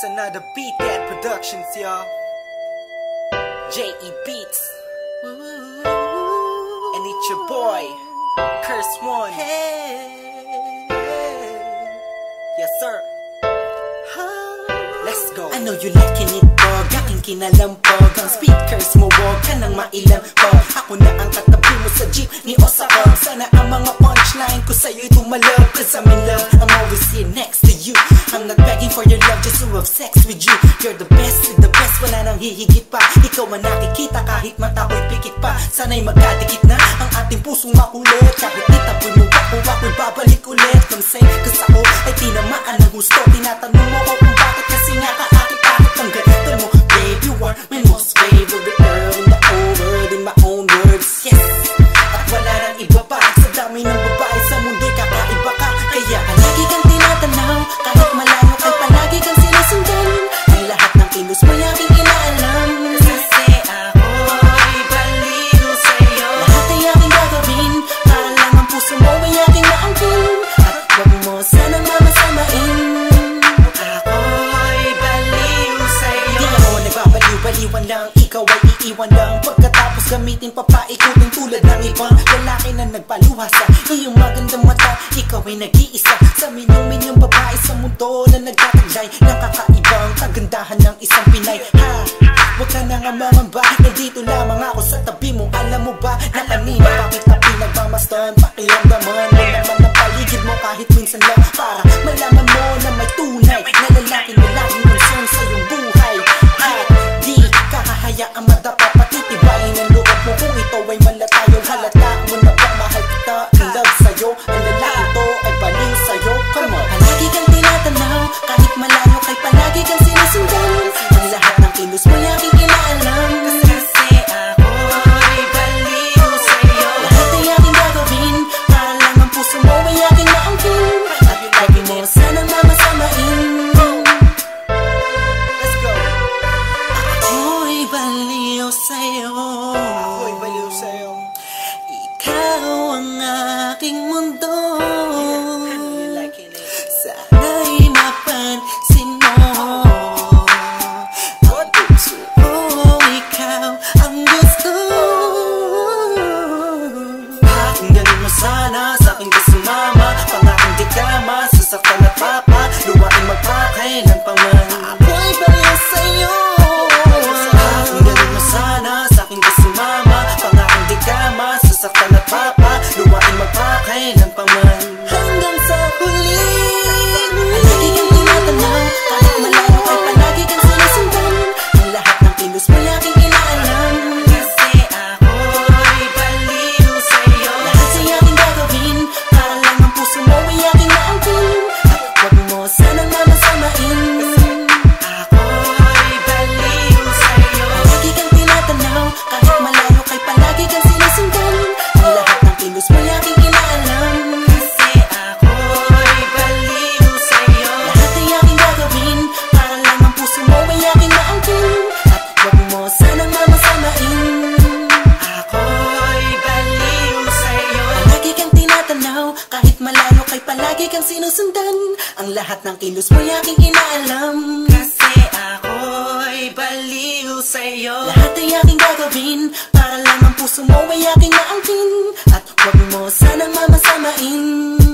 It's another Beat That Productions, y'all. J.E. Beats. And it's your boy, Curse One. Yes, sir. Let's go. I know you liking it, dog. Aking kinalampog. Ang speakers mo, wag ka nang mailang pog. Ako na ang katabi mo sa jeep ni Osakog. Sana ang mga punchline ko sa'yo'y tumalab. Cause I'm in love, I'm always here next to you. I'm not begging for your love, just to have sex with you. You're the best with the best, wala nang hihigit pa. Ikaw ang nakikita kahit mata ko'y pikit pa. Sana'y magkadikit na ang ating pusong makulit. Kahit itapoy mo ako, ako'y babalik ulit. Consent, cause ako ay tinamaan ng gusto. Tinatanong mo ko kung bakit, kasi nga kaakit-akit ang ganito mo. Babe, you are my most favorite girl in the whole world, in my own words, yes. At wala nang iba pa, sa dami ng babae sa mundo'y kakaiba ka. Kaya palagi kang tinatanaw, kahit malayo kay palagi kang sinusundan. Ang lahat ng kilos mo'y aking inaalam. Kasi ako'y baliw sa'yo. Lahat ay aking gagawin, para lang ang puso mo ay aking maangkin. At wag mo sanang mamasamain. Ako'y baliw sa'yo. Di ako nagbabaliw-baliwan lang, ikaw ay iiwan lang. Pagkatapos gamitin papaikutin tulad ng ibang lalaki na nagpaluha sa iyong magandang mata. Ikaw ay nag-iisa sa milyong-milyong babae sa mundo na nagtataglay ng kakaibang kagandahan ng isang Pinay. Ha! Huwag ka na nga mangamba, nandito lamang ako sa tabi mo. Alam mo ba na kanina pa kita pinagmamasdan? Pakiramdaman mo naman ang paligid mo kahit minsan lang, para malaman mo na may tunay na lalaki na laging concern sa iyong buhay. At di ka hahayaang madapa, patitibayin ang loob mo kung ito ay malatayong halata mo na ba mahal kita, in love sa'yo. Ang lalaki to ay baliw sa'yo. Come on. Palagi kang tinatanaw, kahit malayo kay palagi kang sinusundan. Ang lahat ng kilos mo'y aking inaalam. Kasi ako'y baliw sa'yo. Lahat ay aking gagawin, para lang ang puso mo ay aking maangkin. At lagi mo sanang mamasamain. Let's go. Ako'y baliw sa'yo. Ako'y baliw sa'yo. Ikaw ang aking mundo. Sana'y mapansin mo. Puso ko, ikaw ang gusto. Pakinggan mo sana sa'king kasumama. Pangaking di kama, sasaktan at papa. Luwain magpakay ng paman. Ako'y baliw sa'yo. Pakinggan mo sana sa'king kasumama. Pangaking di kama, sasaktan at papa. Luwain magpakay ng paman. Hanggang sa huli. Palagi kang tinatanaw, kahit malayo kay palagi kang sinusundan. Ang lahat ng kilos mo'y aking inaalam. Kasi ako'y baliw sa'yo. Lahat ay aking gagawin, para lang ang puso mo ay aking maangkin. At wag mo sanang mamasamain. Ako'y baliw sa'yo. Palagi kang tinatanaw, kahit malayo kay palagi kang sinusundan. Ang lahat ng kilos mo'y aking inaalam. Kasi ako'y baliw sa'yo. Lahat ay aking gagawin, para lang ang puso mo ay aking maangkin. At wag mo sanang mamasamain. Ako'y baliw sa'yo. Palagi kang tinatanaw, kahit malayo kay palagi kang sinusundan. Ang lahat ng kilos mo'y aking inaalam. Kasi ako'y baliw sa'yo. Lahat ay aking gagawin, para lang ang puso mo ay aking maangkin. At wag mo sanang mamasamain.